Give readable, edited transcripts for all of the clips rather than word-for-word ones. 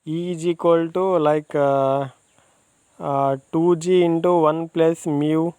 E is equal to like 2g into 1 plus mu.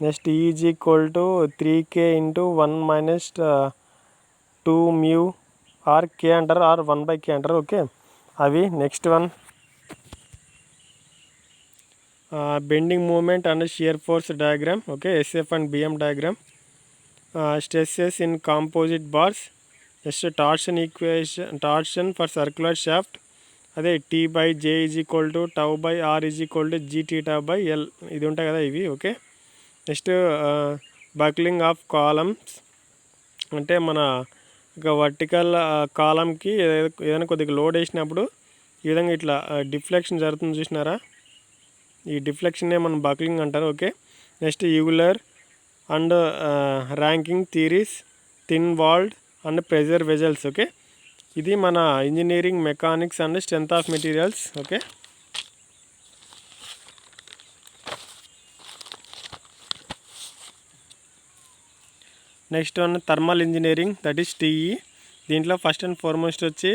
Next E is equal to 3k into 1 minus 2 mu or k అంటారు or 1 by k అంటారు. Okay, అవి next one bending moment and shear force diagram. Okay, SF and BM diagram. Stresses in composite bars. Next torsion for circular shaft. అదే T/J is equal to tau by R is equal to G∙L. ఇది ఉంటాయి కదా ఇవి. Okay, next buckling of columns. అంటే మన ఒక vertical కాలంకి ఏదైనా కొద్దిగా లోడ్ వేసినప్పుడు ఈ విధంగా ఇట్లా డిఫ్లెక్షన్ జరుగుతుంది చూసినారా, ఈ డిఫ్లెక్షన్నే మనం బక్లింగ్ అంటారు. Okay, next Euler and Rankine theories, thin walled and pressure vessels. Okay, ఇది మన engineering mechanics and strength of materials. Okay, next one thermal engineering, that is TE. దీంట్లో ఫస్ట్ అండ్ ఫార్మోస్ట్ వచ్చి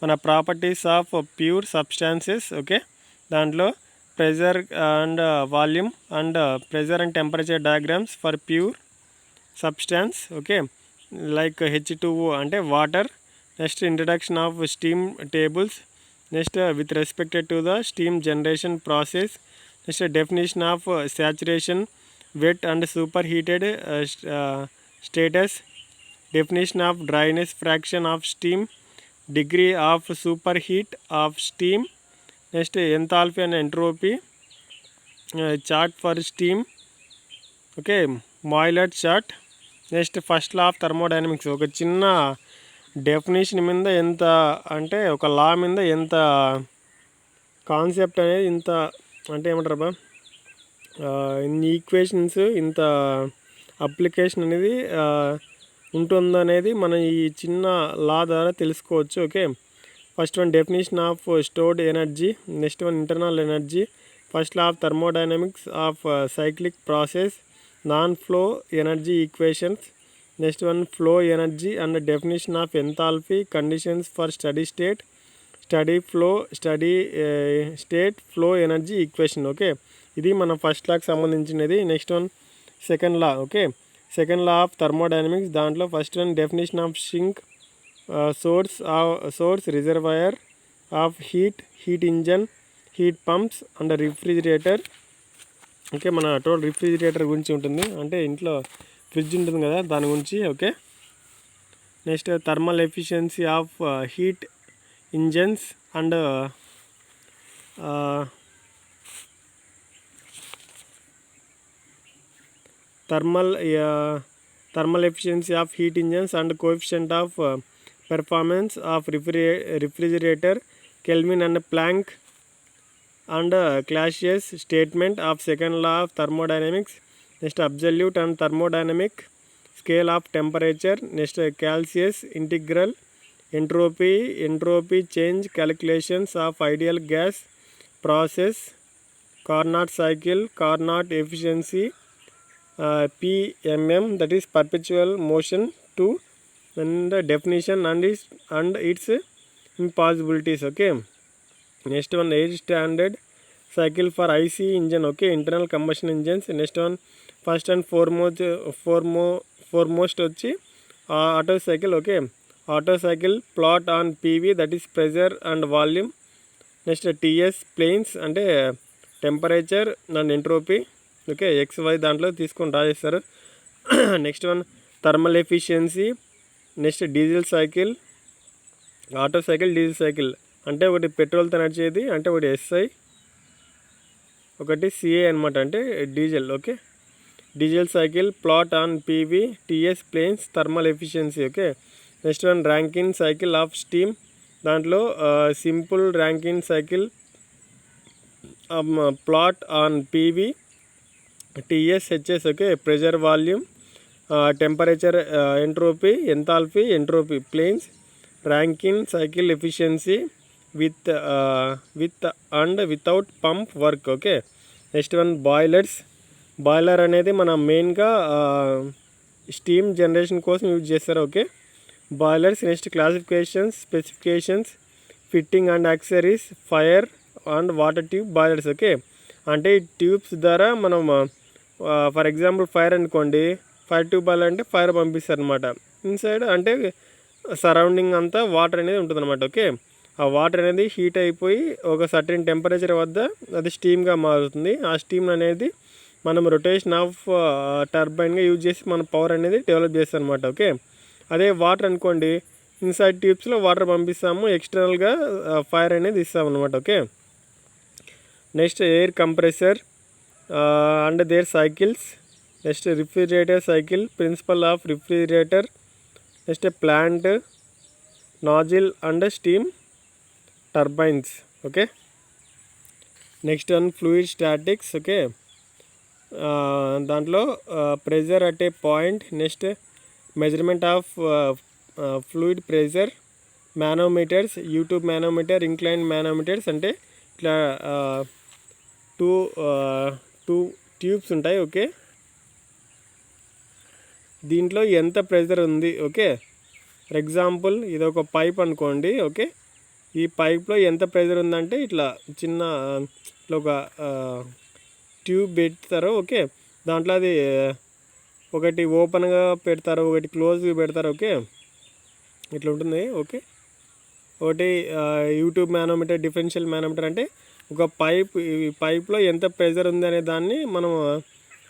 మన properties of pure substances. Okay, దాంట్లో pressure and volume and pressure and temperature diagrams for pure substance. Okay, like H2O అంటే water. Next introduction of steam tables. Next with respected to the steam generation process. Next definition of saturation, wet and superheated status. Definition of dryness fraction of steam, degree of superheat of steam. Next enthalpy and entropy chart for steam. Okay, Mollier chart. Next first law of thermodynamics. ఒక చిన్న definition మీద ఎంత అంటే ఒక లా మీద ఎంత concept అనేది ఇంత అంటే ఏమంటారు బా ఇన్ని ఈక్వేషన్స్ ఇంత అప్లికేషన్ అనేది ఉంటుందనేది మనం ఈ చిన్న లా ద్వారా తెలుసుకోవచ్చు. Okay, first one definition of stored energy. Next one internal energy. First law of thermodynamics of cyclic process, non flow energy equations. Next one flow energy and definition of enthalpy, conditions for steady state, steady state flow energy equation. Okay, ఇది మన first లాకి సంబంధించినది. Next one second law. Okay, second law of thermodynamics. దాంట్లో first one definition of sink, source reservoir of heat engine, heat pumps and refrigerator. Okay, మన total refrigerator గురించి ఉంటుంది, అంటే ఇంట్లో ఫ్రిడ్జ్ ఉంటుంది కదా దాని గురించి. Okay, next thermal efficiency of heat engines and thermal efficiency of heat engines and coefficient of performance of refrigerator, Kelvin and Planck and Clausius statement of second law of thermodynamics. Next absolute and thermodynamic scale of temperature. Next Clausius integral, entropy change calculations of ideal gas process, Carnot cycle, Carnot efficiency, PMM, that is perpetual motion 2, and definition and its impossibilities. Okay, next one air standard cycle for IC engine. Okay, internal combustion engines. Next one first and foremost వచ్చి auto cycle. Okay, auto cycle plot on PV, that is pressure and volume. Next TS planes అంటే temperature and entropy. Okay, XY దాంట్లో తీసుకొని రాజేస్తారు. Next one thermal efficiency. Next Diesel cycle, Otto cycle, Diesel cycle. అంటే ఒకటి పెట్రోల్తో నడిచేది, అంటే ఒకటి SI, ఒకటి CA అనమాట, అంటే diesel. Okay, Diesel cycle plot on PV, TS planes, thermal efficiency. Okay, next one Rankine cycle of steam. దాంట్లో simple Rankine cycle plot on PV, TS, HS. Okay, pressure, volume, temperature, entropy, enthalpy, entropy planes, Rankine cycle efficiency with and without pump work. Okay, next one boilers. Boiler అనేది మన మెయిన్గా steam generation కోసం use చేస్తారు. Okay, boilers. Next classifications, specifications, fitting and accessories, fire and water tube boilers. Okay, అంటే ఈ tubes ద్వారా మనం for example fire అనుకోండి, ఫైర్ ట్యూబ్ బాయిలర్ అంటే ఫైర్ పంపిస్తారు అనమాట. ఇన్సైడ్ అంటే సరౌండింగ్ అంతా వాటర్ అనేది ఉంటుంది అనమాట. ఓకే, ఆ వాటర్ అనేది హీట్ అయిపోయి ఒక సర్టెన్ టెంపరేచర్ వద్ద అది స్టీమ్గా మారుతుంది. ఆ స్టీమ్ అనేది మనం రొటేషన్ ఆఫ్ టర్బైన్గా యూజ్ చేసి మన పవర్ అనేది డెవలప్ చేస్తాం అనమాట. ఓకే, అదే వాటర్ అనుకోండి, ఇన్సైడ్ ట్యూబ్స్లో వాటర్ పంపిస్తాము, ఎక్స్టర్నల్గా ఫైర్ అనేది ఇస్తాం అనమాట. Okay, next air compressor and their cycles. Next refrigerator cycle, principle of refrigerator. Next plant, nozzle and steam turbines. Okay, next one fluid statics. Okay, దాంట్లో pressure at a point. Next measurement of fluid pressure, manometers, U tube manometer, incline manometers. అంటే ఇట్లా two tubes ఉంటాయి. Okay, దీంట్లో ఎంత pressure ఉంది. Okay, for example ఇది ఒక pipe అనుకోండి. ఓకే, ఈ పైప్లో ఎంత ప్రెజర్ ఉందంటే ఇట్లా చిన్న ఇట్లా ఒక ట్యూబ్ పెడతారు. ఓకే, దాంట్లో అది ఒకటి ఓపెన్గా పెడతారు, ఒకటి క్లోజ్గా పెడతారు. ఓకే, ఇట్లా ఉంటుంది. ఓకే, ఒకటి యూట్యూబ్ మానోమీటర్, డిఫరెన్షియల్ మానోమీటర్. అంటే ఒక పైప్లో ఎంత ప్రెజర్ ఉంది అనే దాన్ని మనం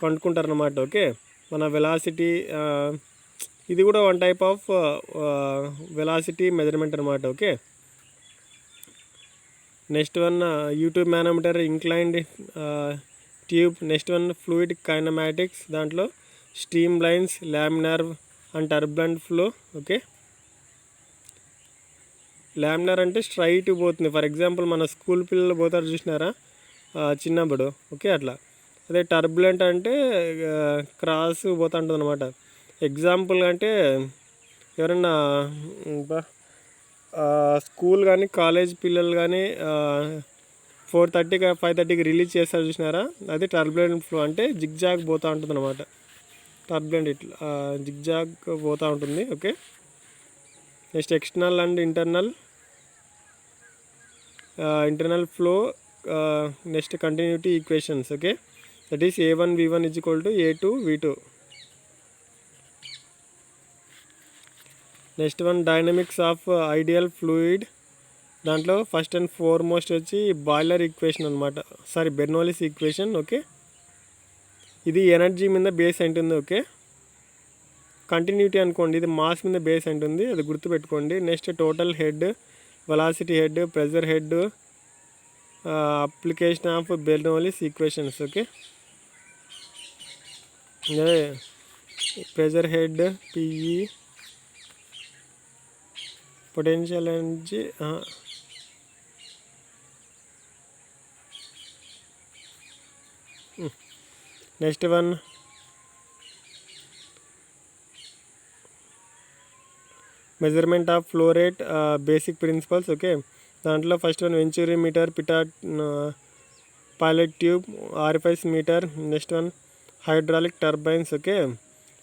కనుక్కుంటారు అన్నమాట. ఓకే, మన వెలాసిటీ, ఇది కూడా one type of velocity measurement అనమాట. Okay, next one U tube manometer, inclined tube. Next one fluid kinematics, దాంట్లో steam lines, laminar and turbulent flow. Okay, laminar అంటే స్ట్రైట్ పోతుంది. ఫర్ ఎగ్జాంపుల్ మన స్కూల్ పిల్లలు పోతారు చూసినారా చిన్నప్పుడు. ఓకే, అట్లా. అదే టర్బులెంట్ అంటే క్రాస్ పోతూ ఉంటుంది అనమాట. ఎగ్జాంపుల్ అంటే ఎవరన్నా స్కూల్ కానీ కాలేజ్ పిల్లలు కానీ 4:30కి 5:30కి రిలీజ్ చేస్తారు చూసినారా, అది టర్బులెంట్ ఫ్లో. అంటే జిగ్జాగ్ పోతూ ఉంటుంది అనమాట. టర్బులెంట్ ఇట్లా జిగ్జాగ్ పోతూ ఉంటుంది. Okay, next external and internal flow. Next continuity equations. Okay, that is A1 V1 = A2 V2. Next one dynamics of ideal fluid. దాంట్లో ఫస్ట్ అండ్ ఫార్మోస్ట్ వచ్చి బాయిలర్ ఈక్వేషన్ అనమాట, బెర్నౌల్లీస్ ఈక్వేషన్. ఓకే, ఇది energy మీద base ఉంటుంది. Okay, continuity అనుకోండి, ఇది mass మీద base ఉంటుంది, అది గుర్తుపెట్టుకోండి. Next total head, velocity head, pressure head, application of Bernoulli's equations. Okay, pressure head, PE, potential energy. Next one measurement of flow rate, basic principles. Okay, దాంట్లో first one venturi meter, pilot tube, RFS meter. Next one hydraulic turbines. Okay,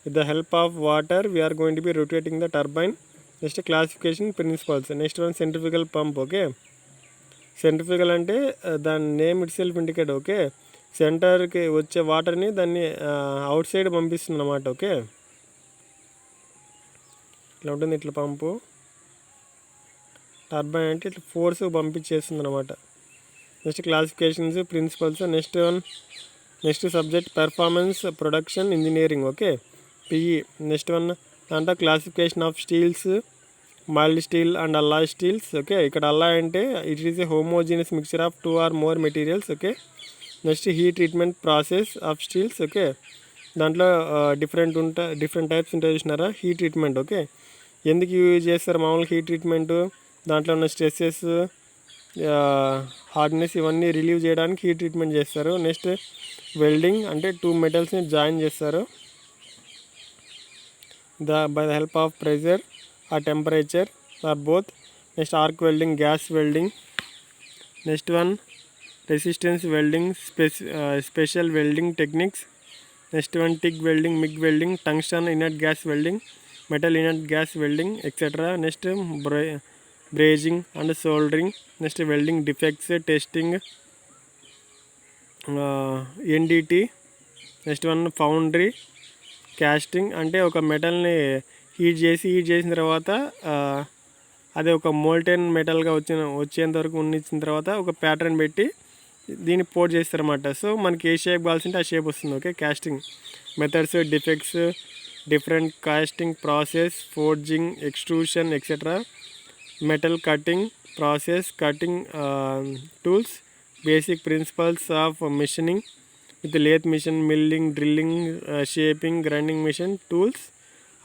with the help of water we are going to be rotating the turbine. Next classification principles. Next one centrifugal pump. Okay, centrifugal అంటే దాని name it self indicate. Okay, సెంటర్కి వచ్చే వాటర్ని దాన్ని out side పంపిస్తుంది అన్నమాట. Okay, ఇట్లా ఉంటుంది, ఇట్లా పంపు. టర్బైన్ అంటే ఇట్లా ఫోర్స్ పంపించేస్తుంది అనమాట. Next classifications, principles. Next subject performance production engineering. Okay, PE. Next one దాంట్లో classification of steels, mild steel and alloy steels. Okay, ఇక్కడ అల్లాయ్ అంటే it is a homogeneous mixture of 2 or more materials. Okay, next heat treatment process of steels. Okay, దాంట్లో different types ఉంటాయి చూసినారా heat treatment. Okay, ఎందుకు use చేస్తారు మామూలుగా heat treatment, దాంట్లో ఉన్న స్ట్రెస్సెస్, హార్డ్నెస్ ఇవన్నీ రిలీవ్ చేయడానికి హీట్ ట్రీట్మెంట్ చేస్తారు. నెక్స్ట్ వెల్డింగ్ అంటే 2 మెటల్స్ని జాయిన్ చేస్తారు by the help of pressure ఆ temperature or both. Next arc welding, gas welding. Next one resistance welding, special welding techniques. Next one TIG welding, MIG welding, tungsten inert gas welding, metal inert gas welding, etcetera. Next brazing and soldering, next welding defects testing, NDT. Next one foundry casting, అంటే ఒక మెటల్ని heat చేసిన తర్వాత అదే ఒక molten మెటల్గా వచ్చేంత వరకు ఉన్నించిన తర్వాత ఒక ప్యాటర్న్ పెట్టి దీన్ని పోట్ చేస్తారన్నమాట. సో మనకి ఏ షేప్ కావాల్సింటే ఆ షేప్ వస్తుంది. Okay, casting methods, defects, different casting process, forging, extrusion etcetera, metal cutting process, cutting tools, basic principles of machining with lathe machine, milling, drilling, shaping, grinding machine, tools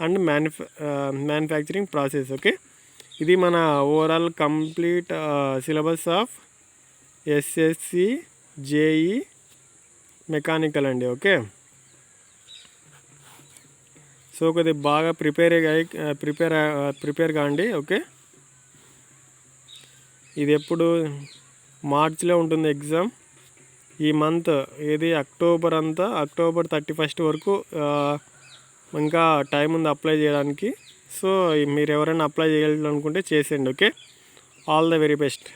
and manufacturing process. Okay, ఇది మన overall complete syllabus of SSC JE mechanical అండి. Okay, so కొద్దిగా బాగా prepare కాండి. Okay, ఇది ఎప్పుడు మార్చిలో ఉంటుంది ఎగ్జామ్. ఈ మంత్ ఏది అక్టోబర్ అంతా, అక్టోబర్ 31 వరకు ఇంకా టైం ఉంది అప్లై చేయడానికి. సో మీరు ఎవరైనా అప్లై చేయాలనుకుంటే చేసేయండి. Okay, all the very best.